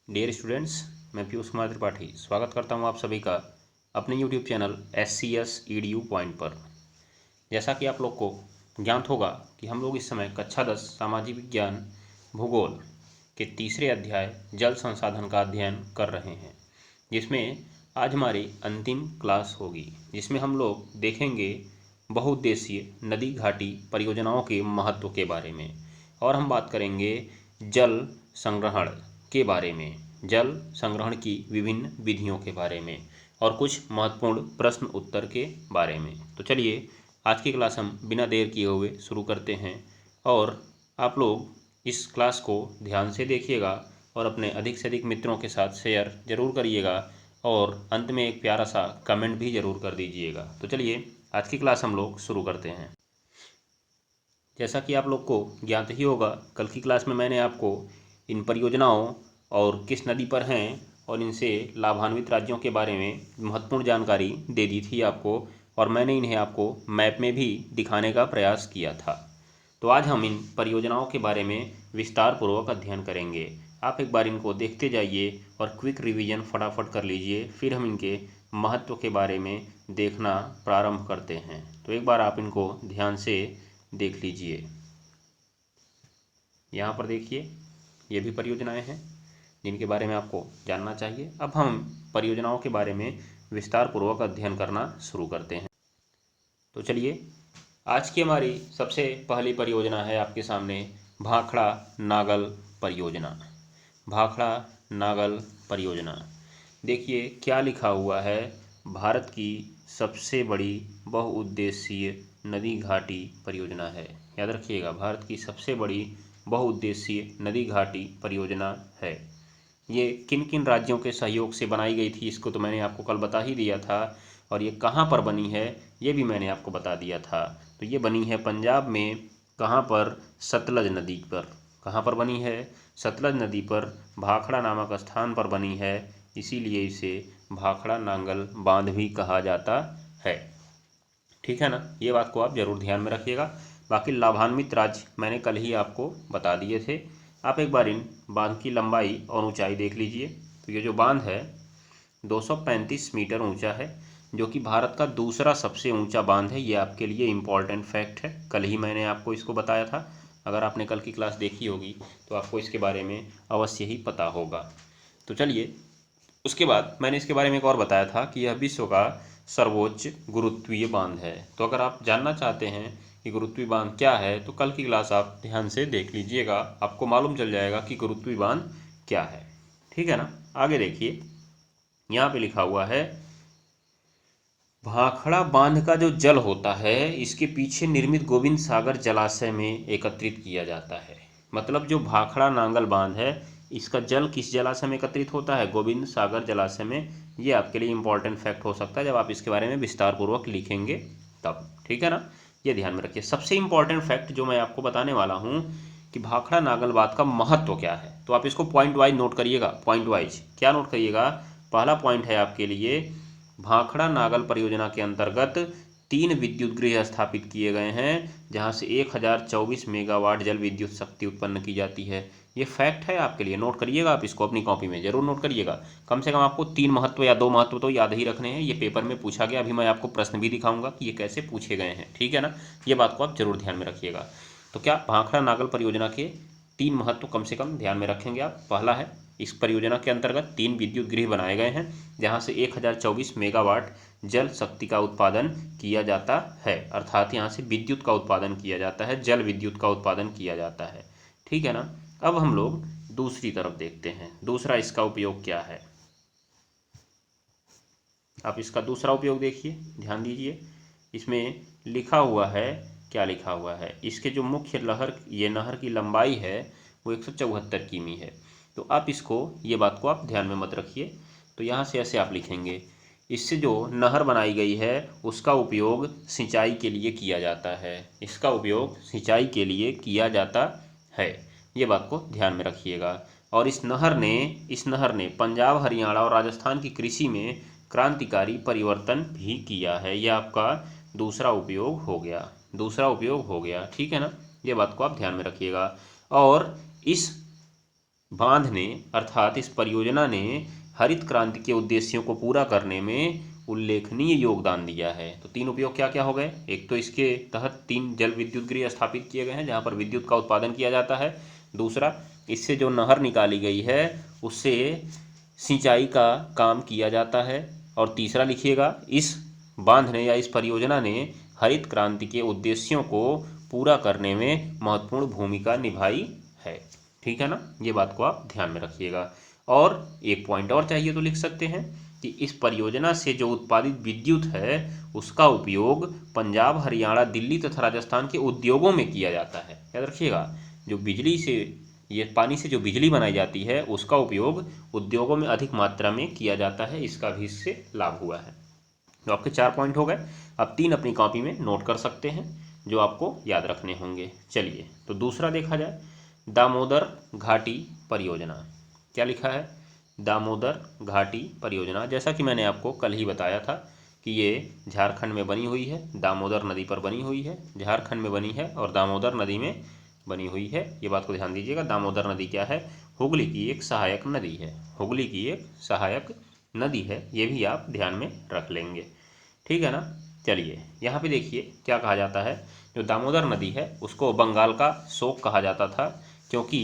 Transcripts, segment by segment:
Dear students, मैं पीयूष कुमार त्रिपाठी स्वागत करता हूं आप सभी का अपने YouTube channel SCS EDU point पर। जैसा कि आप लोग को ज्ञात होगा कि हम लोग इस समय कक्षा 10 सामाजिक विज्ञान भूगोल के तीसरे अध्याय जल संसाधन का अध्ययन कर रहे हैं, जिसमें आज हमारी अंतिम क्लास होगी, जिसमें हम लोग देखेंगे बहुउद्देशीय नदी घाटी परियोजनाओं के महत्व के बारे में, और हम बात करेंगे जल संग्रहण के बारे में, जल संग्रहण की विभिन्न विधियों के बारे में और कुछ महत्वपूर्ण प्रश्न उत्तर के बारे में। तो चलिए आज की क्लास हम बिना देर किए हुए शुरू करते हैं, और आप लोग इस क्लास को ध्यान से देखिएगा और अपने अधिक से अधिक मित्रों के साथ शेयर ज़रूर करिएगा, और अंत में एक प्यारा सा कमेंट भी ज़रूर कर दीजिएगा। तो चलिए आज की क्लास हम लोग शुरू करते हैं। जैसा कि आप लोग को ज्ञात ही होगा, कल की क्लास में मैंने आपको इन परियोजनाओं और किस नदी पर हैं और इनसे लाभान्वित राज्यों के बारे में महत्वपूर्ण जानकारी दे दी थी आपको, और मैंने इन्हें आपको मैप में भी दिखाने का प्रयास किया था। तो आज हम इन परियोजनाओं के बारे में विस्तार पूर्वक अध्ययन करेंगे। आप एक बार इनको देखते जाइए और क्विक रिवीजन फटाफट कर लीजिए, फिर हम इनके महत्व के बारे में देखना प्रारंभ करते हैं। तो एक बार आप इनको ध्यान से देख लीजिए। यहाँ पर देखिए, ये भी परियोजनाएं हैं जिनके बारे में आपको जानना चाहिए। अब हम परियोजनाओं के बारे में विस्तार पूर्वक अध्ययन करना शुरू करते हैं। तो चलिए, आज की हमारी सबसे पहली परियोजना है आपके सामने भाखड़ा नागल परियोजना। भाखड़ा नागल परियोजना, देखिए क्या लिखा हुआ है। भारत की सबसे बड़ी बहुउद्देशीय नदी घाटी परियोजना है। याद रखिएगा, भारत की सबसे बड़ी बहुउद्देशीय नदी घाटी परियोजना है। ये किन किन राज्यों के सहयोग से बनाई गई थी, इसको तो मैंने आपको कल बता ही दिया था, और ये कहाँ पर बनी है ये भी मैंने आपको बता दिया था। तो ये बनी है पंजाब में। कहाँ पर? सतलज नदी पर। कहाँ पर बनी है? सतलज नदी पर भाखड़ा नामक स्थान पर बनी है, इसीलिए इसे भाखड़ा नांगल बांध भी कहा जाता है। ठीक है ना, ये बात को आप जरूर ध्यान में रखिएगा। बाकी लाभान्वित राज्य मैंने कल ही आपको बता दिए थे। आप एक बार इन बांध की लंबाई और ऊंचाई देख लीजिए। तो ये जो बांध है 235 मीटर ऊंचा है, जो कि भारत का दूसरा सबसे ऊंचा बांध है। ये आपके लिए इम्पॉर्टेंट फैक्ट है, कल ही मैंने आपको इसको बताया था। अगर आपने कल की क्लास देखी होगी तो आपको इसके बारे में अवश्य ही पता होगा। तो चलिए, उसके बाद मैंने इसके बारे में एक और बताया था कि यह विश्व का सर्वोच्च गुरुत्वीय बांध है। तो अगर आप जानना चाहते हैं कि गुरुत्वीय बांध क्या है, तो कल की क्लास आप ध्यान से देख लीजिएगा, आपको मालूम चल जाएगा कि गुरुत्वीय बांध क्या है। ठीक है ना। आगे देखिए, यहाँ पे लिखा हुआ है भाखड़ा बांध का जो जल होता है इसके पीछे निर्मित गोविंद सागर जलाशय में एकत्रित किया जाता है। मतलब जो भाखड़ा नांगल बांध है इसका जल किस जलाशय में एकत्रित होता है? गोविंद सागर जलाशय में। ये आपके लिए इंपॉर्टेंट फैक्ट हो सकता है जब आप इसके बारे में विस्तार पूर्वक लिखेंगे तब। ठीक है ना, ये ध्यान में रखिए। सबसे इंपॉर्टेंट फैक्ट जो मैं आपको बताने वाला हूँ कि भाखड़ा नांगल बांध का महत्व क्या है, तो आप इसको पॉइंट वाइज नोट करिएगा। पॉइंट वाइज क्या नोट करिएगा? पहला पॉइंट है आपके लिए, भाखड़ा नागल परियोजना के अंतर्गत 3 विद्युत गृह स्थापित किए गए हैं, जहां से 1024 मेगावाट जल विद्युत शक्ति उत्पन्न की जाती है। ये फैक्ट है आपके लिए, नोट करिएगा आप इसको, अपनी कॉपी में जरूर नोट करिएगा। कम से कम आपको 3 महत्व या 2 महत्व तो याद ही रखने हैं। ये पेपर में पूछा गया, अभी मैं आपको प्रश्न भी दिखाऊंगा कि ये कैसे पूछे गए हैं। ठीक है ना, ये बात को आप जरूर ध्यान में रखिएगा। तो क्या भाखड़ा नागल परियोजना के 3 महत्व कम से कम ध्यान में रखेंगे आप? पहला है, इस परियोजना के अंतर्गत 3 विद्युत गृह बनाए गए हैं, जहां से 1024 मेगावाट जल शक्ति का उत्पादन किया जाता है। अर्थात यहाँ से विद्युत का उत्पादन किया जाता है, जल विद्युत का उत्पादन किया जाता है। ठीक है ना। अब हम लोग दूसरी तरफ देखते हैं, दूसरा इसका उपयोग क्या है। आप इसका दूसरा उपयोग देखिए, ध्यान दीजिए। इसमें लिखा हुआ है, क्या लिखा हुआ है? इसके जो मुख्य नहर की लंबाई है वो 174 किमी है। तो आप इसको, ये बात को आप ध्यान में मत रखिए। तो यहाँ से ऐसे आप लिखेंगे, इससे जो नहर बनाई गई है उसका उपयोग सिंचाई के लिए किया जाता है। इसका उपयोग सिंचाई के लिए किया जाता है, ये बात को ध्यान में रखिएगा। और इस नहर ने पंजाब, हरियाणा और राजस्थान की कृषि में क्रांतिकारी परिवर्तन भी किया है। यह आपका दूसरा उपयोग हो गया, दूसरा उपयोग हो गया। ठीक है ना, ये बात को आप ध्यान में रखिएगा। और इस बांध ने अर्थात इस परियोजना ने हरित क्रांति के उद्देश्यों को पूरा करने में उल्लेखनीय योगदान दिया है। तो 3 उपयोग क्या क्या हो गए? एक तो इसके तहत 3 जल विद्युत गृह स्थापित किए गए हैं जहाँ पर विद्युत का उत्पादन किया जाता है। दूसरा, इससे जो नहर निकाली गई है उससे सिंचाई का काम किया जाता है। और तीसरा लिखिएगा, इस बांध ने या इस परियोजना ने हरित क्रांति के उद्देश्यों को पूरा करने में महत्वपूर्ण भूमिका निभाई है। ठीक है ना, ये बात को आप ध्यान में रखिएगा। और एक पॉइंट और चाहिए तो लिख सकते हैं कि इस परियोजना से जो उत्पादित विद्युत है उसका उपयोग पंजाब, हरियाणा, दिल्ली तथा राजस्थान के उद्योगों में किया जाता है। याद रखिएगा, जो बिजली से, ये पानी से जो बिजली बनाई जाती है उसका उपयोग उद्योगों में अधिक मात्रा में किया जाता है, इसका भी इससे लाभ हुआ है। तो आपके 4 पॉइंट हो गए। अब 3 अपनी कॉपी में नोट कर सकते हैं जो आपको याद रखने होंगे। चलिए, तो दूसरा देखा जाए, दामोदर घाटी परियोजना। क्या लिखा है? दामोदर घाटी परियोजना। जैसा कि मैंने आपको कल ही बताया था कि ये झारखंड में बनी हुई है, दामोदर नदी पर बनी हुई है, झारखंड में बनी है और दामोदर नदी में बनी हुई है। ये बात को ध्यान दीजिएगा। दामोदर नदी क्या है? हुगली की एक सहायक नदी है। हुगली की एक सहायक नदी है, ये भी आप ध्यान में रख लेंगे। ठीक है ना। चलिए, यहाँ पे देखिए क्या कहा जाता है। जो दामोदर नदी है उसको बंगाल का शोक कहा जाता था, क्योंकि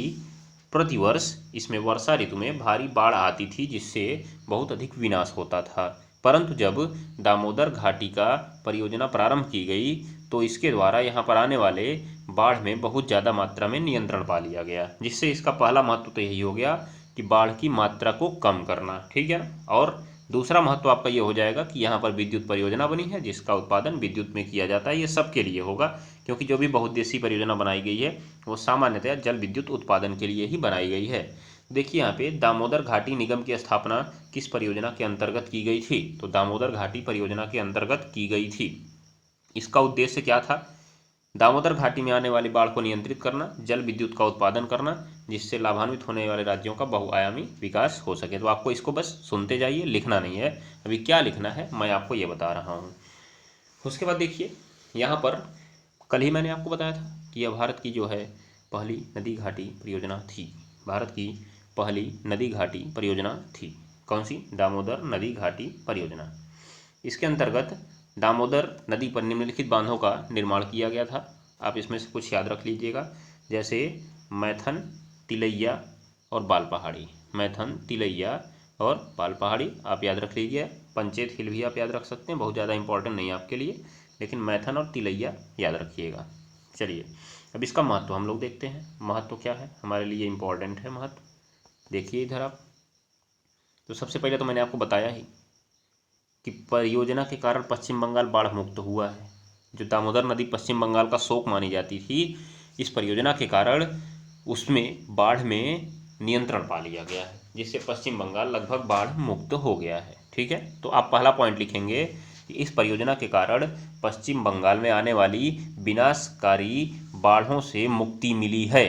प्रतिवर्ष इसमें वर्षा ऋतु में भारी बाढ़ आती थी जिससे बहुत अधिक विनाश होता था। परंतु जब दामोदर घाटी का परियोजना प्रारंभ की गई तो इसके द्वारा यहाँ पर आने वाले बाढ़ में बहुत ज़्यादा मात्रा में नियंत्रण पा लिया गया, जिससे इसका पहला महत्व तो यही हो गया कि बाढ़ की मात्रा को कम करना। ठीक है ना। और दूसरा महत्व आपका ये हो जाएगा कि यहाँ पर विद्युत परियोजना बनी है जिसका उत्पादन विद्युत में किया जाता है। ये सबके लिए होगा, क्योंकि जो भी बहुउद्देशीय परियोजना बनाई गई है वो सामान्यतया जल विद्युत उत्पादन के लिए ही बनाई गई है। देखिए यहाँ पे दामोदर घाटी निगम की स्थापना किस परियोजना के अंतर्गत की गई थी? तो दामोदर घाटी परियोजना के अंतर्गत की गई थी। इसका उद्देश्य क्या था? दामोदर घाटी में आने वाली बाढ़ को नियंत्रित करना, जल विद्युत का उत्पादन करना, जिससे लाभान्वित होने वाले राज्यों का बहुआयामी विकास हो सके। तो आपको इसको बस सुनते जाइए, लिखना नहीं है। अभी क्या लिखना है मैं आपको ये बता रहा हूँ। उसके बाद देखिए, यहाँ पर कल ही मैंने आपको बताया था कि यह भारत की जो है पहली नदी घाटी परियोजना थी। भारत की पहली नदी घाटी परियोजना थी। कौन सी? दामोदर नदी घाटी परियोजना। इसके अंतर्गत दामोदर नदी पर निम्नलिखित बांधों का निर्माण किया गया था। आप इसमें से कुछ याद रख लीजिएगा, जैसे मैथन, तिलैया और बाल पहाड़ी। मैथन, तिलैया और बाल पहाड़ी आप याद रख लीजिए। पंचेत हिल भी आप याद रख सकते हैं, बहुत ज़्यादा इंपॉर्टेंट नहीं है आपके लिए, लेकिन मैथन और तिलैया याद रखिएगा। चलिए, अब इसका महत्व हम लोग देखते हैं। महत्व क्या है हमारे लिए? इम्पॉर्टेंट है महत्व। देखिए इधर आप, तो सबसे पहले तो मैंने आपको बताया ही कि परियोजना के कारण पश्चिम बंगाल बाढ़ मुक्त हुआ है। जो दामोदर नदी पश्चिम बंगाल का शोक मानी जाती थी, इस परियोजना के कारण उसमें बाढ़ में नियंत्रण पा लिया गया है, जिससे पश्चिम बंगाल लगभग बाढ़ मुक्त हो गया है। ठीक है, तो आप पहला पॉइंट लिखेंगे कि इस परियोजना के कारण पश्चिम बंगाल में आने वाली विनाशकारी बाढ़ों से मुक्ति मिली है।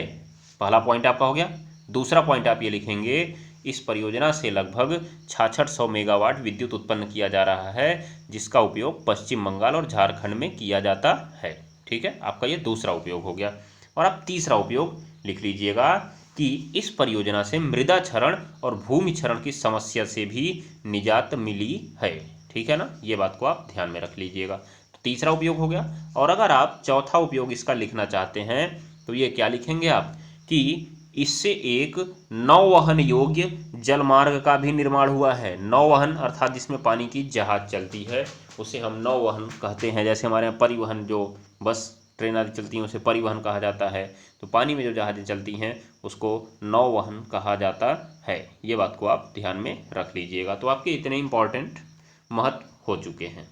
पहला पॉइंट आपका हो गया। दूसरा पॉइंट आप ये लिखेंगे, इस परियोजना से लगभग 6600 मेगावाट विद्युत उत्पन्न किया जा रहा है, जिसका उपयोग पश्चिम बंगाल और झारखंड में किया जाता है। ठीक है, आपका ये दूसरा उपयोग हो गया। और आप तीसरा उपयोग लिख लीजिएगा कि इस परियोजना से मृदा क्षरण और भूमि क्षरण की समस्या से भी निजात मिली है। ठीक है ना, ये बात को आप ध्यान में रख लीजिएगा। तो तीसरा उपयोग हो गया। और अगर आप चौथा उपयोग इसका लिखना चाहते हैं तो ये क्या लिखेंगे आप कि इससे एक नौवहन योग्य जलमार्ग का भी निर्माण हुआ है। नौवहन अर्थात जिसमें पानी की जहाज चलती है उसे हम नौवहन कहते हैं। जैसे हमारे यहाँ परिवहन, जो बस ट्रेन आदि चलती हैं उसे परिवहन कहा जाता है, तो पानी में जो जहाज़ें चलती हैं उसको नौवहन कहा जाता है। ये बात को आप ध्यान में रख लीजिएगा। तो आपके इतने इम्पॉर्टेंट महत्व हो चुके हैं,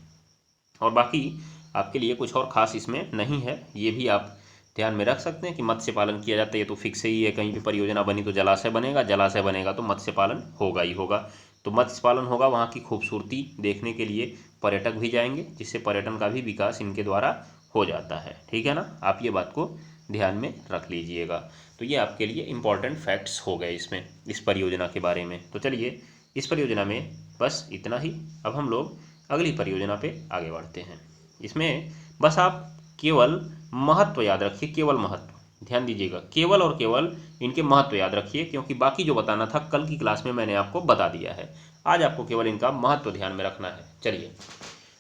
और बाकी आपके लिए कुछ और ख़ास इसमें नहीं है। ये भी आप ध्यान में रख सकते हैं कि मत्स्य पालन किया जाता है, ये तो फिक्स ही है। कहीं भी परियोजना बनी तो जलाशय बनेगा, जलाशय बनेगा तो मत्स्य पालन होगा ही होगा। तो मत्स्य पालन होगा, वहाँ की खूबसूरती देखने के लिए पर्यटक भी जाएंगे, जिससे पर्यटन का भी विकास इनके द्वारा हो जाता है। ठीक है ना, आप ये बात को ध्यान में रख लीजिएगा। तो ये आपके लिए इम्पॉर्टेंट फैक्ट्स हो गए इसमें, इस परियोजना के बारे में। तो चलिए, इस परियोजना में बस इतना ही। अब हम लोग अगली परियोजना पे आगे बढ़ते हैं। इसमें बस आप केवल महत्व याद रखिए, केवल महत्व। ध्यान दीजिएगा, केवल और केवल इनके महत्व याद रखिए, क्योंकि बाकी जो बताना था कल की क्लास में मैंने आपको बता दिया है। आज आपको केवल इनका महत्व ध्यान में रखना है। चलिए,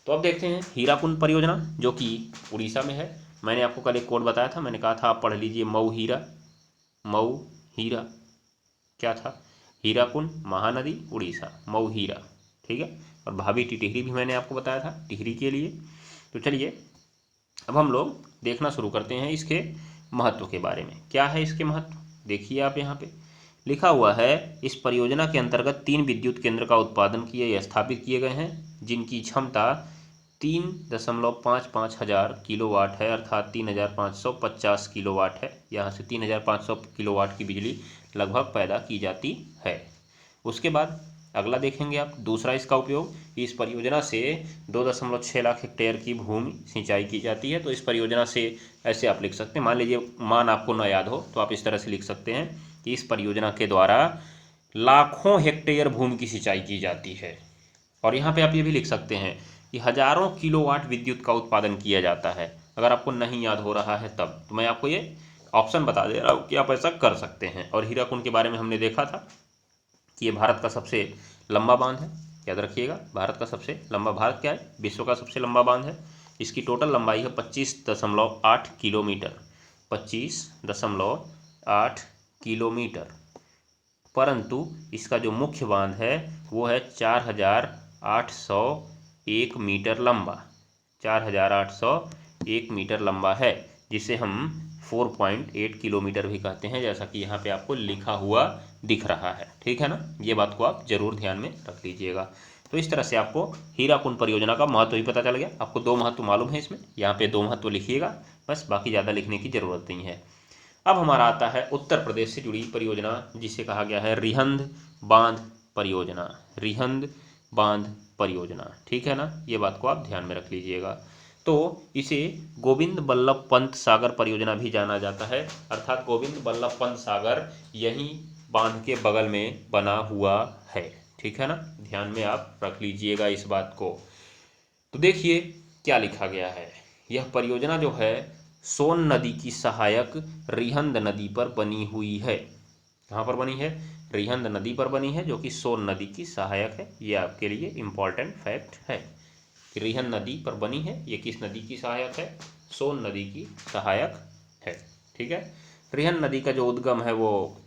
तो अब देखते हैं हीराकुंड परियोजना, जो कि उड़ीसा में है। मैंने आपको कल एक कोड बताया था, मैंने कहा था आप पढ़ लीजिए, मऊ हीरा क्या था, हीराकुंड महानदी उड़ीसा, मऊ हीरा, ठीक है। और भाभी टिहरी भी मैंने आपको बताया था, टिहरी के लिए। तो चलिए अब हम लोग देखना शुरू करते हैं इसके महत्व के बारे में। क्या है इसके महत्व, देखिए आप यहाँ पे लिखा हुआ है, इस परियोजना के अंतर्गत 3 विद्युत केंद्र का उत्पादन किए या स्थापित किए गए हैं, जिनकी क्षमता 3.55 हजार किलोवाट है, अर्थात 3550 किलोवाट है। यहाँ से 3500 किलोवाट की बिजली लगभग पैदा की जाती है। उसके बाद अगला देखेंगे आप, दूसरा इसका उपयोग, इस परियोजना से 2.6 लाख हेक्टेयर की भूमि सिंचाई की जाती है। तो इस परियोजना से ऐसे आप लिख सकते हैं, मान लीजिए मान आपको न याद हो तो आप इस तरह से लिख सकते हैं कि इस परियोजना के द्वारा लाखों हेक्टेयर भूमि की सिंचाई की जाती है। और यहाँ पे आप ये भी लिख सकते हैं कि हजारों किलोवाट विद्युत का उत्पादन किया जाता है। अगर आपको नहीं याद हो रहा है तब तो मैं आपको ये ऑप्शन बता दे रहा हूँ कि आप ऐसा कर सकते हैं। और हीराकुंड के बारे में हमने देखा था कि ये भारत का सबसे लंबा बांध है, याद रखिएगा, भारत का सबसे लंबा, भारत क्या है, विश्व का सबसे लंबा बांध है। इसकी टोटल लंबाई है 25.8 किलोमीटर, 25.8 किलोमीटर, परंतु इसका जो मुख्य बांध है वो है 4801 मीटर लंबा, 4801 मीटर लंबा है, जिसे हम 4.8 किलोमीटर भी कहते हैं, जैसा कि यहाँ पे आपको लिखा हुआ दिख रहा है, ठीक है ना। ये बात को आप जरूर ध्यान में रख लीजिएगा। तो इस तरह से आपको हीराकुंड परियोजना का महत्व भी पता चल गया। आपको 2 महत्व मालूम है इसमें, यहाँ पे 2 महत्व लिखिएगा बस, बाकी ज़्यादा लिखने की ज़रूरत नहीं है। अब हमारा आता है उत्तर प्रदेश से जुड़ी परियोजना, जिसे कहा गया है रिहंद बांध परियोजना, रिहंद बांध परियोजना, ठीक है ना। ये बात को आप ध्यान में रख लीजिएगा। तो इसे गोविंद बल्लभ पंत सागर परियोजना भी जाना जाता है, अर्थात गोविंद बल्लभ पंत सागर यहीं बांध के बगल में बना हुआ है, ठीक है ना। ध्यान में आप रख लीजिएगा इस बात को। तो देखिए क्या लिखा गया है, यह परियोजना जो है सोन नदी की सहायक रिहंद नदी पर बनी हुई है। कहाँ पर बनी है, रिहंद नदी पर बनी है, जो कि सोन नदी की सहायक है। ये आपके लिए इम्पॉर्टेंट फैक्ट है कि रिहंद नदी पर बनी है। ये किस नदी की सहायक है, सोन नदी की सहायक है, ठीक है। रिहंद नदी का जो उद्गम है वो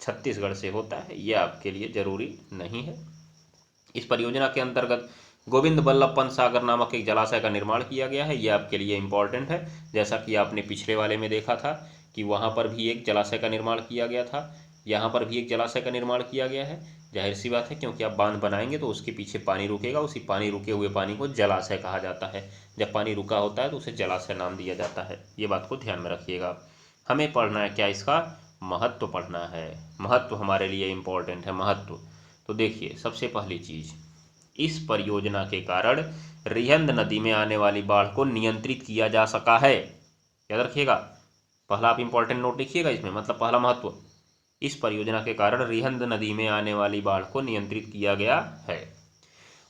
छत्तीसगढ़ से होता है, ये आपके लिए जरूरी नहीं है। इस परियोजना के अंतर्गत गोविंद बल्लभ पंत सागर नामक एक जलाशय का निर्माण किया गया है, यह आपके लिए इम्पॉर्टेंट है। जैसा कि आपने पिछले वाले में देखा था कि वहाँ पर भी एक जलाशय का निर्माण किया गया था, यहाँ पर भी एक जलाशय का निर्माण किया गया है। जाहिर सी बात है, क्योंकि आप बांध बनाएंगे तो उसके पीछे पानी रुकेगा, उसी पानी रुके हुए पानी को जलाशय कहा जाता है। जब पानी रुका होता है तो उसे जलाशय नाम दिया जाता है। ये बात को ध्यान में रखिएगा। हमें पढ़ना है क्या, इसका महत्व पढ़ना है। महत्व हमारे लिए इम्पोर्टेंट है, महत्व। तो देखिए सबसे पहली चीज़, इस परियोजना के कारण रिहंद नदी में आने वाली बाढ़ को नियंत्रित किया जा सका है। याद रखिएगा, पहला आप इंपॉर्टेंट नोट लिखिएगा इसमें, मतलब पहला महत्व, इस परियोजना के कारण रिहंद नदी में आने वाली बाढ़ को नियंत्रित किया गया है।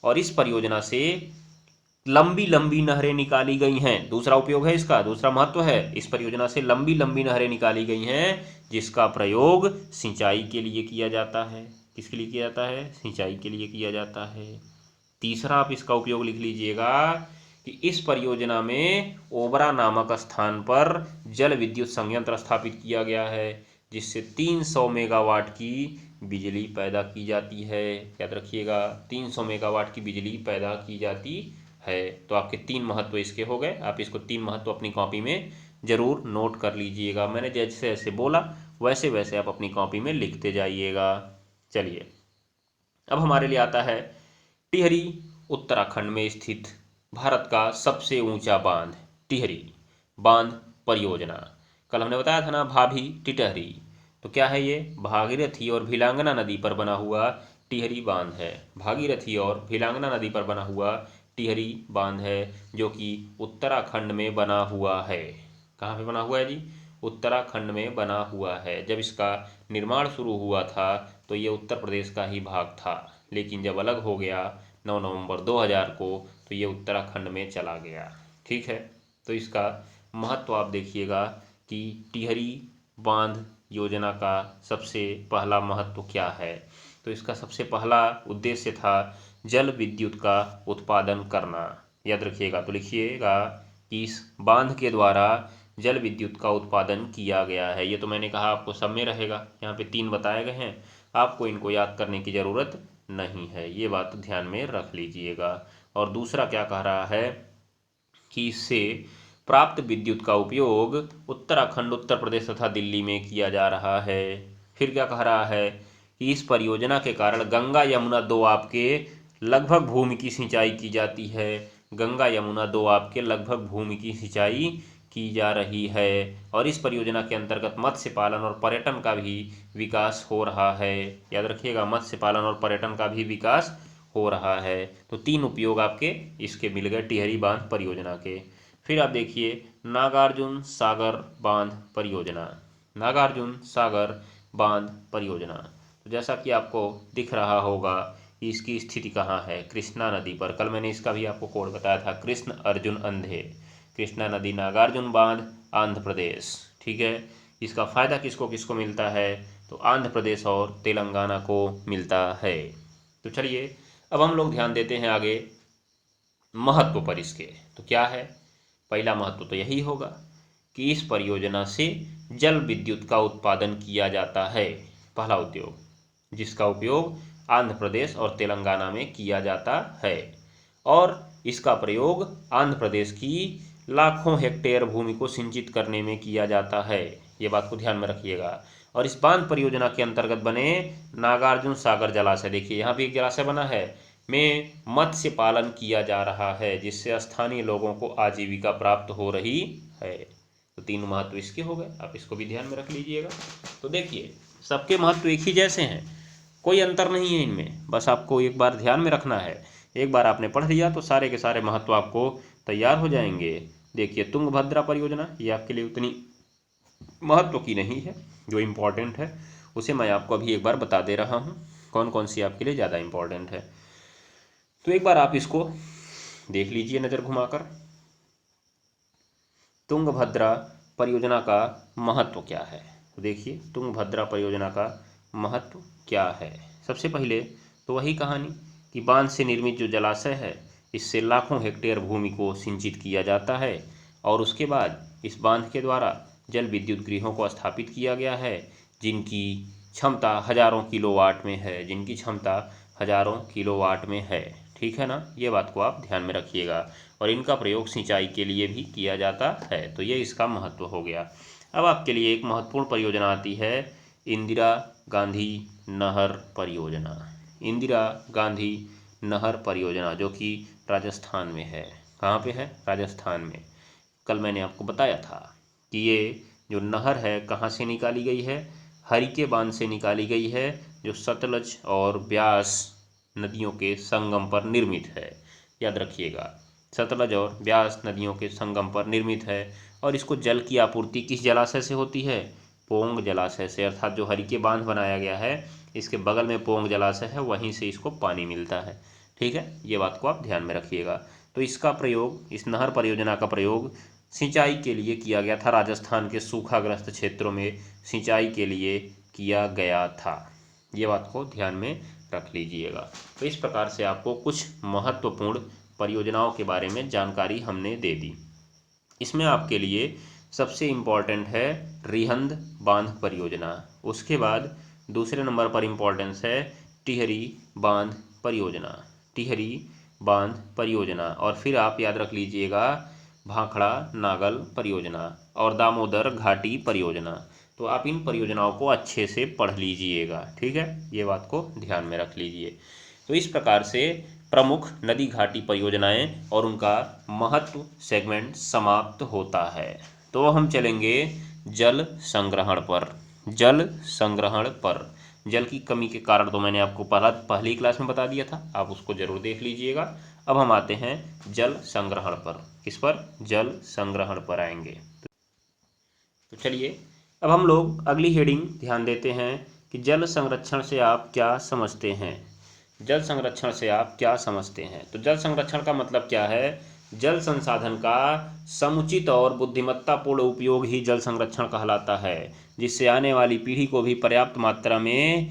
और इस परियोजना से लंबी लंबी नहरें निकाली गई हैं। दूसरा उपयोग है इसका, दूसरा महत्व है, इस परियोजना से लंबी लंबी नहरें निकाली गई हैं, जिसका प्रयोग सिंचाई के लिए किया जाता है। किसके लिए किया जाता है, सिंचाई के लिए किया जाता है। तीसरा आप इसका उपयोग लिख लीजिएगा कि इस परियोजना में ओबरा नामक स्थान पर जल विद्युत संयंत्र स्थापित किया गया है, जिससे 300 मेगावाट की बिजली पैदा की जाती है। याद रखिएगा, 300 मेगावाट की बिजली पैदा की जाती है। तो आपके 3 महत्व इसके हो गए। आप इसको 3 महत्व अपनी कॉपी में जरूर नोट कर लीजिएगा। मैंने जैसे जैसे बोला वैसे वैसे आप अपनी कॉपी में लिखते जाइएगा। चलिए अब हमारे लिए आता है टिहरी, उत्तराखंड में स्थित भारत का सबसे ऊंचा बांध, टिहरी बांध परियोजना। कल हमने बताया था ना भाभी टिटहरी, तो क्या है ये, भागीरथी और भिलांगना नदी पर बना हुआ टिहरी बांध है। भागीरथी और भिलांगना नदी पर बना हुआ टिहरी बांध है, जो कि उत्तराखंड में बना हुआ है। कहाँ पे बना हुआ है जी, उत्तराखंड में बना हुआ है। जब इसका निर्माण शुरू हुआ था तो ये उत्तर प्रदेश का ही भाग था, लेकिन जब अलग हो गया 9 नवंबर 2000 को तो ये उत्तराखंड में चला गया, ठीक है। तो इसका महत्व आप देखिएगा कि टिहरी बांध योजना का सबसे पहला महत्व क्या है? तो इसका सबसे पहला उद्देश्य था जल विद्युत का उत्पादन करना। याद रखिएगा, तो लिखिएगा कि इस बांध के द्वारा जल विद्युत का उत्पादन किया गया है। ये तो मैंने कहा आपको सब में रहेगा, यहाँ पे 3 बताए गए हैं, आपको इनको याद करने की ज़रूरत नहीं है, ये बात ध्यान में रख लीजिएगा। और दूसरा क्या कह रहा है कि इससे प्राप्त विद्युत का उपयोग उत्तराखंड, उत्तर प्रदेश तथा दिल्ली में किया जा रहा है। फिर क्या कह रहा है कि इस परियोजना के कारण गंगा यमुना दो आपके लगभग भूमि की सिंचाई की जाती है। गंगा यमुना दो आपके लगभग भूमि की सिंचाई की जा रही है। और इस परियोजना के अंतर्गत मत्स्य पालन और पर्यटन का भी विकास हो रहा है। याद रखिएगा, मत्स्य पालन और पर्यटन का भी विकास हो रहा है। तो 3 उपयोग आपके इसके मिल गए टिहरी बांध परियोजना के। फिर आप देखिए नागार्जुन सागर बांध परियोजना। नागार्जुन सागर बांध परियोजना, तो जैसा कि आपको दिख रहा होगा कि इसकी स्थिति कहाँ है, कृष्णा नदी पर। कल मैंने इसका भी आपको कोड बताया था, कृष्ण अर्जुन अंधे। कृष्णा नदी, नागार्जुन बांध, आंध्र प्रदेश। ठीक है, इसका फ़ायदा किसको किसको मिलता है? तो आंध्र प्रदेश और तेलंगाना को मिलता है। तो चलिए अब हम लोग ध्यान देते हैं आगे महत्व पर इसके। तो क्या है? पहला महत्व तो यही होगा कि इस परियोजना से जल विद्युत का उत्पादन किया जाता है। पहला उद्योग, जिसका उपयोग आंध्र प्रदेश और तेलंगाना में किया जाता है, और इसका प्रयोग आंध्र प्रदेश की लाखों हेक्टेयर भूमि को सिंचित करने में किया जाता है। ये बात को ध्यान में रखिएगा। और इस बांध परियोजना के अंतर्गत बने नागार्जुन सागर जलाशय, देखिए यहाँ भी एक जलाशय बना है, में मत्स्य पालन किया जा रहा है, जिससे स्थानीय लोगों को आजीविका प्राप्त हो रही है। तो 3 महत्व इसके हो गए, आप इसको भी ध्यान में रख लीजिएगा। तो देखिए सबके महत्व एक ही जैसे हैं, कोई अंतर नहीं है इनमें, बस आपको एक बार ध्यान में रखना है। एक बार आपने पढ़ लिया तो सारे के सारे महत्व आपको तैयार हो जाएंगे। देखिए तुंगभद्रा परियोजना, ये आपके लिए उतनी महत्व की नहीं है, जो इम्पोर्टेंट है उसे मैं आपको अभी एक बार बता दे रहा हूँ, कौन कौन सी आपके लिए ज़्यादा इम्पोर्टेंट है। तो एक बार आप इसको देख लीजिए नज़र घुमाकर, तुंगभद्रा परियोजना का महत्व क्या है। तो देखिए तुंगभद्रा परियोजना का महत्व क्या है। सबसे पहले तो वही कहानी कि बांध से निर्मित जो जलाशय है, इससे लाखों हेक्टेयर भूमि को सिंचित किया जाता है, और उसके बाद इस बांध के द्वारा जल विद्युत गृहों को स्थापित किया गया है, जिनकी क्षमता हजारों किलोवाट में है, जिनकी क्षमता हजारों किलोवाट में है। ठीक है ना, ये बात को आप ध्यान में रखिएगा। और इनका प्रयोग सिंचाई के लिए भी किया जाता है। तो ये इसका महत्व हो गया। अब आपके लिए एक महत्वपूर्ण परियोजना आती है, इंदिरा गांधी नहर परियोजना। इंदिरा गांधी नहर परियोजना जो कि राजस्थान में है। कहाँ पे है? राजस्थान में। कल मैंने आपको बताया था कि ये जो नहर है कहाँ से निकाली गई है? हरिके बांध से निकाली गई है, जो सतलज और ब्यास नदियों के संगम पर निर्मित है। याद रखिएगा, सतलज और ब्यास नदियों के संगम पर निर्मित है। और इसको जल की आपूर्ति किस जलाशय से होती है? पोंग जलाशय से, अर्थात जो हरिके बांध बनाया गया है इसके बगल में पोंग जलाशय है, वहीं से इसको पानी मिलता है। ठीक है, ये बात को आप ध्यान में रखिएगा। तो इसका प्रयोग, इस नहर परियोजना का प्रयोग सिंचाई के लिए किया गया था। राजस्थान के सूखाग्रस्त क्षेत्रों में सिंचाई के लिए किया गया था। ये बात को ध्यान में रख लीजिएगा। तो इस प्रकार से आपको कुछ महत्वपूर्ण परियोजनाओं के बारे में जानकारी हमने दे दी। इसमें आपके लिए सबसे इम्पॉर्टेंट है रिहंद बांध परियोजना। उसके बाद दूसरे नंबर पर इम्पॉर्टेंस है टिहरी बांध परियोजना, टिहरी बांध परियोजना। और फिर आप याद रख लीजिएगा भाखड़ा नागल परियोजना और दामोदर घाटी परियोजना। तो आप इन परियोजनाओं को अच्छे से पढ़ लीजिएगा। ठीक है, ये बात को ध्यान में रख लीजिए। तो इस प्रकार से प्रमुख नदी घाटी परियोजनाएं और उनका महत्व सेगमेंट समाप्त होता है। तो हम चलेंगे जल संग्रहण पर। जल संग्रहण पर, जल की कमी के कारण तो मैंने आपको पहली क्लास में बता दिया था, आप उसको जरूर देख लीजिएगा। अब हम आते हैं जल संग्रहण पर। किस पर? जल संग्रहण पर आएंगे। तो चलिए अब हम लोग अगली हेडिंग ध्यान देते हैं कि जल संरक्षण से आप क्या समझते हैं। जल संरक्षण से आप क्या समझते हैं? तो जल संरक्षण का मतलब क्या है? जल संसाधन का समुचित और बुद्धिमत्तापूर्ण उपयोग ही जल संरक्षण कहलाता है, जिससे आने वाली पीढ़ी को भी पर्याप्त मात्रा में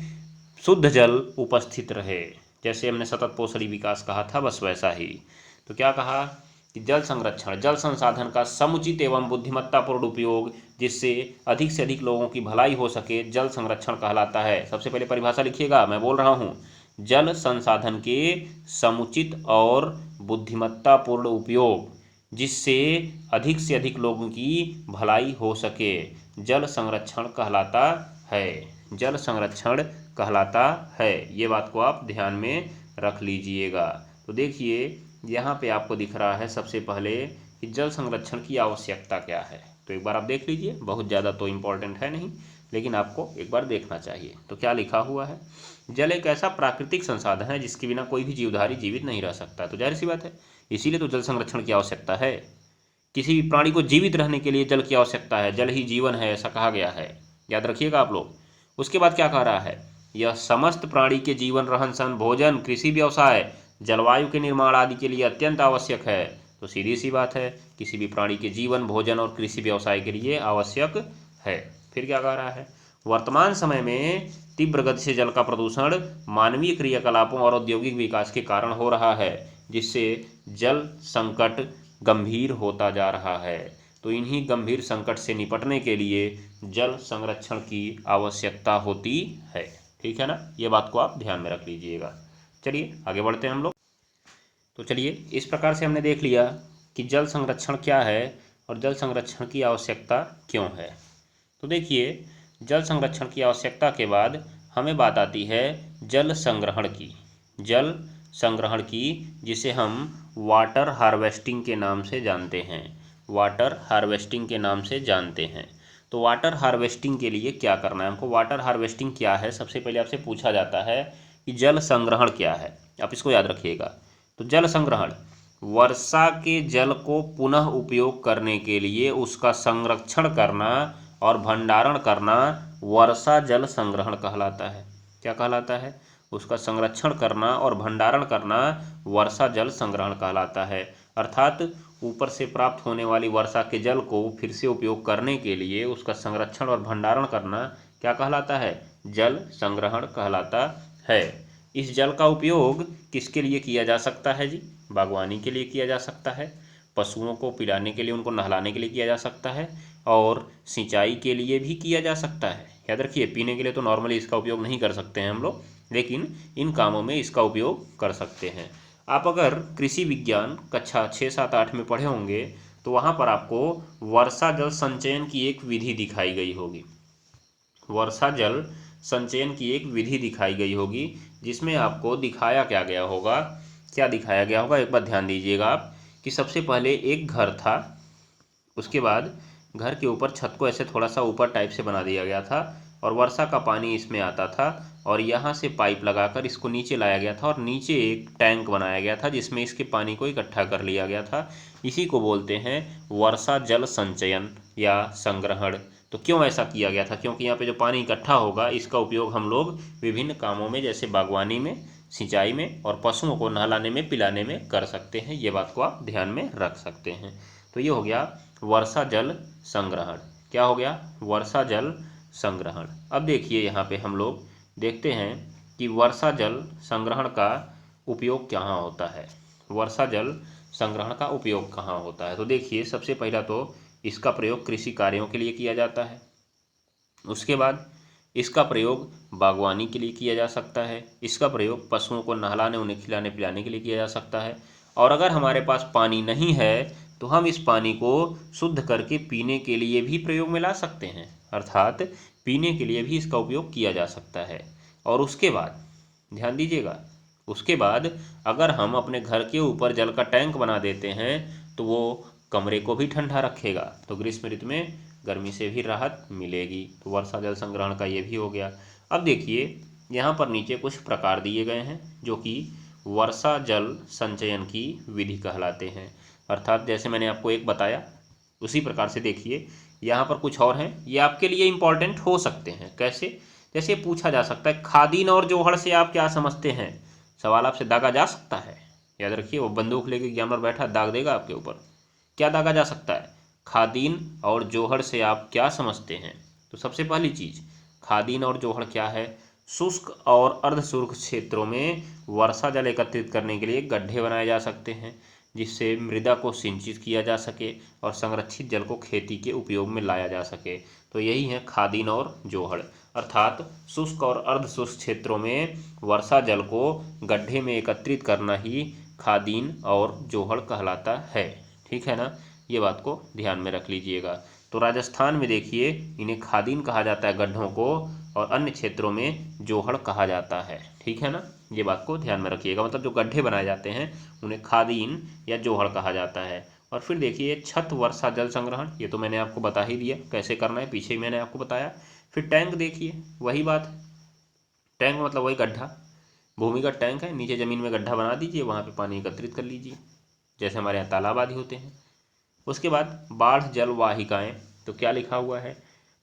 शुद्ध जल उपस्थित रहे। जैसे हमने सतत पोषणी विकास कहा था, बस वैसा ही। तो क्या कहा कि जल संरक्षण जल संसाधन का समुचित एवं बुद्धिमत्तापूर्ण उपयोग, जिससे अधिक से अधिक लोगों की भलाई हो सके, जल संरक्षण कहलाता है। सबसे पहले परिभाषा लिखिएगा, मैं बोल रहा हूँ। जल संसाधन के समुचित और बुद्धिमत्तापूर्ण उपयोग, जिससे अधिक से अधिक लोगों की भलाई हो सके, जल संरक्षण कहलाता है। जल संरक्षण कहलाता है। ये बात को आप ध्यान में रख लीजिएगा। तो देखिए यहाँ पे आपको दिख रहा है सबसे पहले कि जल संरक्षण की आवश्यकता क्या है। तो एक बार आप देख लीजिए, बहुत ज़्यादा तो इम्पोर्टेंट है नहीं, लेकिन आपको एक बार देखना चाहिए। तो क्या लिखा हुआ है, जल एक ऐसा प्राकृतिक संसाधन है जिसके बिना कोई भी जीवधारी जीवित नहीं रह सकता। तो जाहिर सी बात है, इसीलिए तो जल संरक्षण की आवश्यकता है। किसी भी प्राणी को जीवित रहने के लिए जल की आवश्यकता है, जल ही जीवन है, ऐसा कहा गया है, याद रखिएगा आप लोग। उसके बाद क्या कह रहा है, यह समस्त प्राणी के जीवन, रहन सहन, भोजन, कृषि व्यवसाय, जलवायु के निर्माण आदि के लिए अत्यंत आवश्यक है। तो सीधी सी बात है, किसी भी प्राणी के जीवन, भोजन और कृषि व्यवसाय के लिए आवश्यक है। फिर क्या कह रहा है, वर्तमान समय में तीव्र गति से जल का प्रदूषण मानवीय क्रियाकलापों और औद्योगिक विकास के कारण हो रहा है, जिससे जल संकट गंभीर होता जा रहा है। तो इन्हीं गंभीर संकट से निपटने के लिए जल संरक्षण की आवश्यकता होती है। ठीक है ना, ये बात को आप ध्यान में रख लीजिएगा। चलिए आगे बढ़ते हैं हम लोग। तो चलिए, इस प्रकार से हमने देख लिया कि जल संरक्षण क्या है और जल संरक्षण की आवश्यकता क्यों है। तो देखिए, जल संरक्षण की आवश्यकता के बाद हमें बात आती है जल संग्रहण की। जल संग्रहण की, जिसे हम वाटर हार्वेस्टिंग के नाम से जानते हैं। वाटर हार्वेस्टिंग के नाम से जानते हैं। तो वाटर हार्वेस्टिंग के लिए क्या करना है हमको, वाटर हार्वेस्टिंग क्या है, सबसे पहले आपसे पूछा जाता है कि जल संग्रहण क्या है। आप इसको याद रखिएगा। तो जल संग्रहण वर्षा के जल को पुनः उपयोग करने के लिए उसका संरक्षण करना और भंडारण करना वर्षा जल संग्रहण कहलाता है। क्या कहलाता है, उसका संरक्षण करना और भंडारण करना वर्षा जल संग्रहण कहलाता है। अर्थात ऊपर से प्राप्त होने वाली वर्षा के जल को फिर से उपयोग करने के लिए उसका संरक्षण और भंडारण करना क्या कहलाता है, जल संग्रहण कहलाता है। इस जल का उपयोग किसके लिए किया जा सकता है जी, बागवानी के लिए किया जा सकता है, पशुओं को पिलाने के लिए, उनको नहलाने के लिए किया जा सकता है, और सिंचाई के लिए भी किया जा सकता है। याद रखिए, पीने के लिए तो नॉर्मली इसका उपयोग नहीं कर सकते हैं हम लोग, लेकिन इन कामों में इसका उपयोग कर सकते हैं। आप अगर कृषि विज्ञान कक्षा 6, 7, 8 में पढ़े होंगे तो वहाँ पर आपको वर्षा जल संचयन की एक विधि दिखाई गई होगी। वर्षा जल संचयन की एक विधि दिखाई गई होगी, जिसमें आपको दिखाया क्या गया होगा, क्या दिखाया गया होगा, एक बार ध्यान दीजिएगा आप। कि सबसे पहले एक घर था, उसके बाद घर के ऊपर छत को ऐसे थोड़ा सा ऊपर टाइप से बना दिया गया था, और वर्षा का पानी इसमें आता था, और यहाँ से पाइप लगाकर इसको नीचे लाया गया था, और नीचे एक टैंक बनाया गया था जिसमें इसके पानी को इकट्ठा कर लिया गया था। इसी को बोलते हैं वर्षा जल संचयन या संग्रहण। तो क्यों ऐसा किया गया था, क्योंकि यहाँ पे जो पानी इकट्ठा होगा इसका उपयोग हम लोग विभिन्न कामों में, जैसे बागवानी में, सिंचाई में, और पशुओं को नहलाने में, पिलाने में कर सकते हैं। ये बात को आप ध्यान में रख सकते हैं। तो ये हो गया वर्षा जल संग्रहण। क्या हो गया, वर्षा जल संग्रहण। अब देखिए यहाँ पे हम लोग देखते हैं कि वर्षा जल संग्रहण का उपयोग कहाँ होता है। वर्षा जल संग्रहण का उपयोग कहाँ होता है, तो देखिए सबसे पहला तो इसका प्रयोग कृषि कार्यों के लिए किया जाता है। उसके बाद इसका प्रयोग बागवानी के लिए किया जा सकता है। इसका प्रयोग पशुओं को नहलाने, उन्हें खिलाने पिलाने के लिए किया जा सकता है। और अगर हमारे पास पानी नहीं है तो हम इस पानी को शुद्ध करके पीने के लिए भी प्रयोग में ला सकते हैं, अर्थात पीने के लिए भी इसका उपयोग किया जा सकता है। और उसके बाद ध्यान दीजिएगा, उसके बाद अगर हम अपने घर के ऊपर जल का टैंक बना देते हैं तो वो कमरे को भी ठंडा रखेगा, तो ग्रीष्म ऋतु में गर्मी से भी राहत मिलेगी। तो वर्षा जल संग्रहण का ये भी हो गया। अब देखिए यहाँ पर नीचे कुछ प्रकार दिए गए हैं जो कि वर्षा जल संचयन की विधि कहलाते हैं। अर्थात जैसे मैंने आपको एक बताया उसी प्रकार से देखिए यहाँ पर कुछ और हैं, ये आपके लिए इम्पॉर्टेंट हो सकते हैं। कैसे, जैसे पूछा जा सकता है खादीन और जोहड़ से आप क्या समझते हैं, सवाल आपसे दागा जा सकता है। याद रखिए, वो बंदूक लेके एग्जामिनर बैठा दाग देगा आपके ऊपर। क्या दागा जा सकता है? खादीन और जोहड़ से आप क्या समझते हैं? तो सबसे पहली चीज, खादीन और जोहड़ क्या है? शुष्क और अर्धशुष्क क्षेत्रों में वर्षा जल एकत्रित करने के लिए गड्ढे बनाए जा सकते हैं, जिससे मृदा को सिंचित किया जा सके और संरक्षित जल को खेती के उपयोग में लाया जा सके। तो यही है खादीन और जोहड़, अर्थात शुष्क और अर्धशुष्क क्षेत्रों में वर्षा जल को गड्ढे में एकत्रित करना ही खादीन और जोहड़ कहलाता है। ठीक है ना, ये बात को ध्यान में रख लीजिएगा। तो राजस्थान में देखिए इन्हें खादीन कहा जाता है गड्ढों को, और अन्य क्षेत्रों में जोहड़ कहा जाता है। ठीक है ना, ये बात को ध्यान में रखिएगा, मतलब जो गड्ढे बनाए जाते हैं उन्हें खादीन या जोहड़ कहा जाता है। और फिर देखिए छत वर्षा जल संग्रहण, ये तो मैंने आपको बता ही दिया कैसे करना है, पीछे ही मैंने आपको बताया। फिर टैंक देखिए, वही बात, टैंक मतलब वही गड्ढा, भूमिगत टैंक है, नीचे ज़मीन में गड्ढा बना दीजिए, वहाँ पे पानी एकत्रित कर लीजिए, जैसे हमारे यहाँ तालाब आदि होते हैं। उसके बाद बाढ़ जल वाहिकाएँ, तो क्या लिखा हुआ है?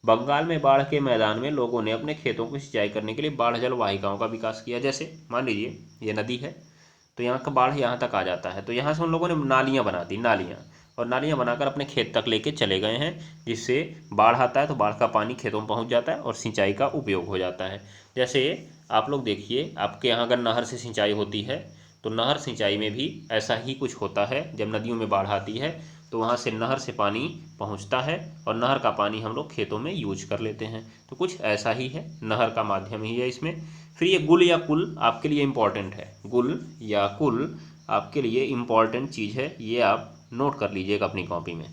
बंगाल में बाढ़ के मैदान में लोगों ने अपने खेतों की सिंचाई करने के लिए बाढ़ जल वाहिकाओं का विकास किया। जैसे मान लीजिए ये नदी है, तो यहाँ का बाढ़ यहाँ तक आ जाता है, तो यहाँ से उन लोगों ने नालियाँ बना दी, नालियाँ, और नालियाँ बनाकर अपने खेत तक लेके चले गए हैं, जिससे बाढ़ आता है तो बाढ़ का पानी खेतों में पहुँच जाता है और सिंचाई का उपयोग हो जाता है। जैसे आप लोग देखिए, आपके यहाँ अगर नहर से सिंचाई होती है तो नहर सिंचाई में भी ऐसा ही कुछ होता है। जब नदियों में बाढ़ आती है तो वहाँ से नहर से पानी पहुँचता है और नहर का पानी हम लोग खेतों में यूज कर लेते हैं। तो कुछ ऐसा ही है, नहर का माध्यम ही है इसमें। फिर ये गुल या कुल आपके लिए इम्पॉर्टेंट है, गुल या कुल आपके लिए इम्पॉर्टेंट चीज़ है, ये आप नोट कर लीजिएगा अपनी कॉपी में।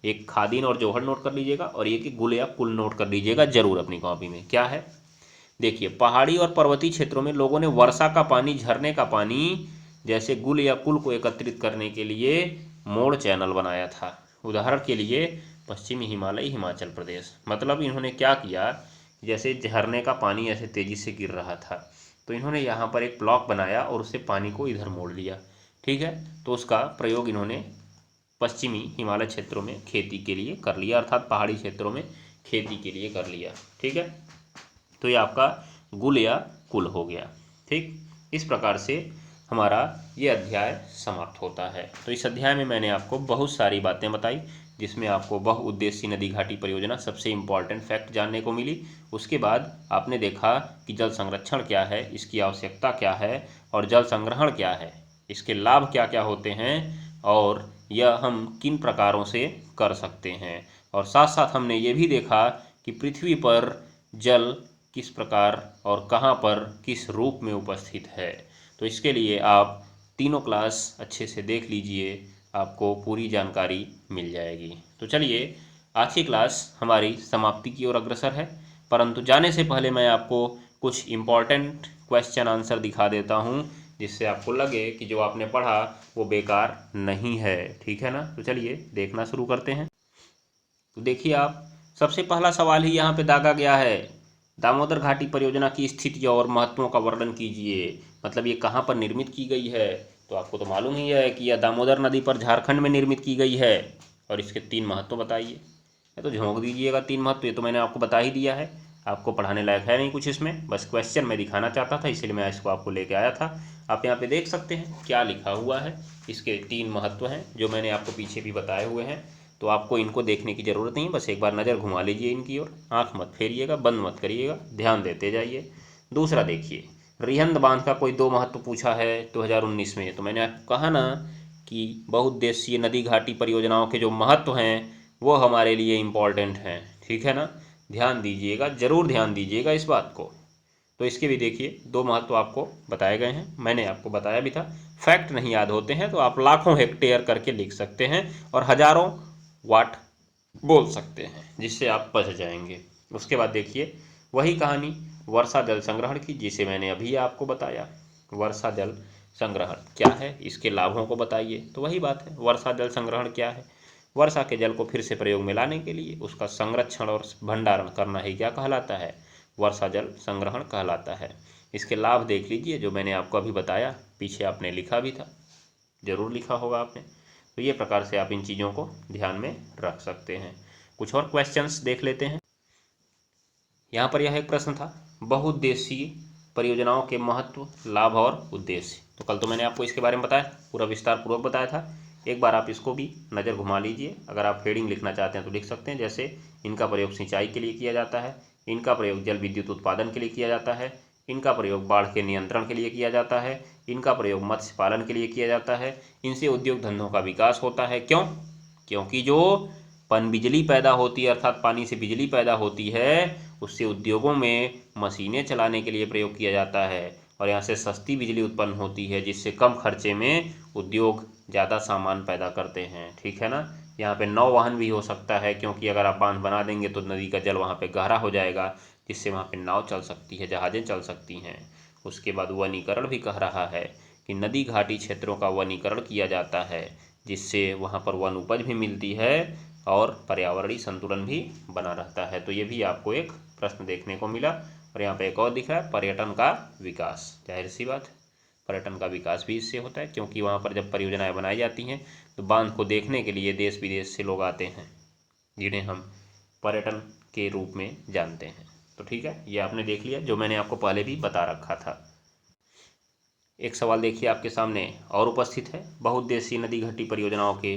एक खादीन और जोहड़ नोट कर लीजिएगा और एक गुल या कुल नोट कर लीजिएगा जरूर अपनी कॉपी में। क्या है? देखिए, पहाड़ी और पर्वतीय क्षेत्रों में लोगों ने वर्षा का पानी, झरने का पानी, जैसे गुल या कुल को एकत्रित करने के लिए मोड़ चैनल बनाया था। उदाहरण के लिए पश्चिमी हिमालय, हिमाचल प्रदेश, मतलब इन्होंने क्या किया, जैसे झरने का पानी ऐसे तेजी से गिर रहा था तो इन्होंने यहाँ पर एक ब्लॉक बनाया और उससे पानी को इधर मोड़ लिया। ठीक है, तो उसका प्रयोग इन्होंने पश्चिमी हिमालय क्षेत्रों में खेती के लिए कर लिया, अर्थात पहाड़ी क्षेत्रों में खेती के लिए कर लिया। ठीक है, तो ये आपका गुल या कुल हो गया। ठीक, इस प्रकार से हमारा ये अध्याय समाप्त होता है। तो इस अध्याय में मैंने आपको बहुत सारी बातें बताई, जिसमें आपको बहुउद्देशीय नदी घाटी परियोजना सबसे इम्पॉर्टेंट फैक्ट जानने को मिली। उसके बाद आपने देखा कि जल संरक्षण क्या है, इसकी आवश्यकता क्या है, और जल संग्रहण क्या है, इसके लाभ क्या क्या होते हैं, और यह हम किन प्रकारों से कर सकते हैं। और साथ साथ हमने ये भी देखा कि पृथ्वी पर जल किस प्रकार और कहाँ पर किस रूप में उपस्थित है। तो इसके लिए आप तीनों क्लास अच्छे से देख लीजिए, आपको पूरी जानकारी मिल जाएगी। तो चलिए, आज की क्लास हमारी समाप्ति की ओर अग्रसर है, परंतु जाने से पहले मैं आपको कुछ इम्पॉर्टेंट क्वेश्चन आंसर दिखा देता हूँ, जिससे आपको लगे कि जो आपने पढ़ा वो बेकार नहीं है। ठीक है ना, तो चलिए देखना शुरू करते हैं। तो देखिए, आप सबसे पहला सवाल ही यहाँ पे दागा गया है, दामोदर घाटी परियोजना की स्थिति और महत्वों का वर्णन कीजिए। मतलब ये कहाँ पर निर्मित की गई है, तो आपको तो मालूम ही है कि यह दामोदर नदी पर झारखंड में निर्मित की गई है। और इसके 3 महत्व बताइए। ये तो झोंक दीजिएगा 3 महत्व, ये तो मैंने आपको बता ही दिया है, आपको पढ़ाने लायक है नहीं कुछ इसमें, बस क्वेश्चन मैं दिखाना चाहता था, इसलिए मैं इसको आपको लेके आया था। आप यहाँ पे देख सकते हैं क्या लिखा हुआ है, इसके 3 महत्व हैं जो मैंने आपको पीछे भी बताए हुए हैं। तो आपको इनको देखने की ज़रूरत नहीं है, बस एक बार नज़र घुमा लीजिए इनकी ओर, आँख मत फेरिएगा, बंद मत करिएगा, ध्यान देते जाइए। दूसरा देखिए, रिहंद बांध का कोई 2 महत्व पूछा है 2019 में। तो मैंने आपको कहा ना कि बहुउद्देशीय नदी घाटी परियोजनाओं के जो महत्व हैं वो हमारे लिए इम्पॉर्टेंट हैं। ठीक है ना, ध्यान दीजिएगा, ज़रूर ध्यान दीजिएगा इस बात को। तो इसके भी देखिए 2 महत्व आपको बताए गए हैं, मैंने आपको बताया भी था। फैक्ट नहीं याद होते हैं तो आप लाखों हेक्टेयर करके लिख सकते हैं और हजारों वाट बोल सकते हैं, जिससे आप बच जाएंगे। उसके बाद देखिए वही कहानी वर्षा जल संग्रहण की, जिसे मैंने अभी आपको बताया। वर्षा जल संग्रहण क्या है, इसके लाभों को बताइए। तो वही बात है, वर्षा जल संग्रहण क्या है? वर्षा के जल को फिर से प्रयोग में लाने के लिए उसका संरक्षण और भंडारण करना ही क्या कहलाता है? वर्षा जल संग्रहण कहलाता है। इसके लाभ देख लीजिए, जो मैंने आपको अभी बताया, पीछे आपने लिखा भी था, जरूर लिखा होगा आपने। तो ये प्रकार से आप इन चीज़ों को ध्यान में रख सकते हैं। कुछ और क्वेश्चंस देख लेते हैं। यहाँ पर यह एक प्रश्न था, बहुउद्देशीय परियोजनाओं के महत्व, लाभ और उद्देश्य। तो कल तो मैंने आपको इसके बारे में बताया, पूरा विस्तार पूर्वक बताया था। एक बार आप इसको भी नज़र घुमा लीजिए। अगर आप हेडिंग लिखना चाहते हैं तो लिख सकते हैं, जैसे इनका प्रयोग सिंचाई के लिए किया जाता है, इनका प्रयोग जल विद्युत उत्पादन के लिए किया जाता है, इनका प्रयोग बाढ़ के नियंत्रण के लिए किया जाता है, इनका प्रयोग मत्स्य पालन के लिए किया जाता है, इनसे उद्योग धंधों का विकास होता है। क्यों? क्योंकि जो पनबिजली पैदा होती है, अर्थात पानी से बिजली पैदा होती है, उससे उद्योगों में मशीनें चलाने के लिए प्रयोग किया जाता है और यहाँ से सस्ती बिजली उत्पन्न होती है, जिससे कम खर्चे में उद्योग ज़्यादा सामान पैदा करते हैं। ठीक है ना। यहाँ पे नौवहन भी हो सकता है, क्योंकि अगर आप बांध बना देंगे तो नदी का जल वहाँ पे गहरा हो जाएगा, जिससे वहाँ पे नाव चल सकती है, जहाज़ें चल सकती हैं। उसके बाद वनीकरण भी कह रहा है कि नदी घाटी क्षेत्रों का वनीकरण किया जाता है, जिससे वहाँ पर वन उपज भी मिलती है और पर्यावरणीय संतुलन भी बना रहता है। तो ये भी आपको एक प्रश्न देखने को मिला। और यहाँ पे एक और दिख रहा है, पर्यटन का विकास। जाहिर सी बात, पर्यटन का विकास भी इससे होता है, क्योंकि वहाँ पर जब परियोजनाएं बनाई जाती हैं तो बांध को देखने के लिए देश विदेश से लोग आते हैं, जिन्हें हम पर्यटन के रूप में जानते हैं। तो ठीक है, ये आपने देख लिया जो मैंने आपको पहले भी बता रखा था। एक सवाल देखिए आपके सामने और उपस्थित है, बहुउद्देशीय नदी घाटी परियोजनाओं के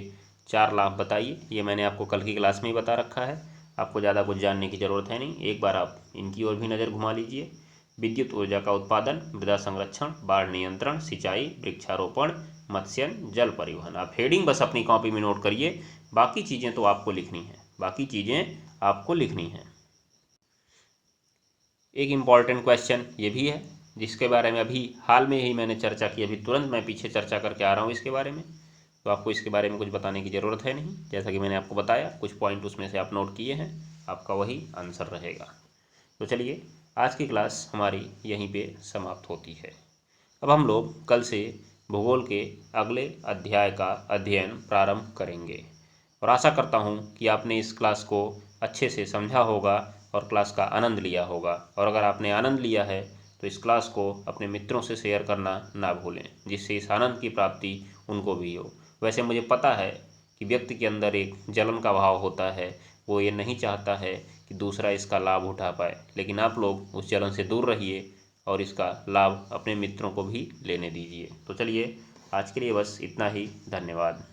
4 लाभ बताइए। ये मैंने आपको कल की क्लास में ही बता रखा है, आपको ज़्यादा कुछ जानने की ज़रूरत है नहीं। एक बार आप इनकी ओर भी नज़र घुमा लीजिए। विद्युत ऊर्जा का उत्पादन, मृदा संरक्षण, बाढ़ नियंत्रण, सिंचाई, वृक्षारोपण, मत्स्यन, जल परिवहन। आप हेडिंग बस अपनी कॉपी में नोट करिए, बाकी चीज़ें तो आपको लिखनी है, बाकी चीज़ें आपको लिखनी है। एक इम्पॉर्टेंट क्वेश्चन ये भी है, जिसके बारे में अभी हाल में ही मैंने चर्चा की, अभी तुरंत मैं पीछे चर्चा करके आ रहा हूँ इसके बारे में, तो आपको इसके बारे में कुछ बताने की ज़रूरत है नहीं। जैसा कि मैंने आपको बताया, कुछ पॉइंट उसमें से आप नोट किए हैं, आपका वही आंसर रहेगा। तो चलिए, आज की क्लास हमारी यहीं पे समाप्त होती है। अब हम लोग कल से भूगोल के अगले अध्याय का अध्ययन प्रारंभ करेंगे, और आशा करता हूँ कि आपने इस क्लास को अच्छे से समझा होगा और क्लास का आनंद लिया होगा। और अगर आपने आनंद लिया है तो इस क्लास को अपने मित्रों से शेयर करना ना भूलें, जिससे इस आनंद की प्राप्ति उनको भी हो। वैसे मुझे पता है कि व्यक्ति के अंदर एक जलन का भाव होता है, वो ये नहीं चाहता है कि दूसरा इसका लाभ उठा पाए, लेकिन आप लोग उस जलन से दूर रहिए और इसका लाभ अपने मित्रों को भी लेने दीजिए। तो चलिए, आज के लिए बस इतना ही। धन्यवाद।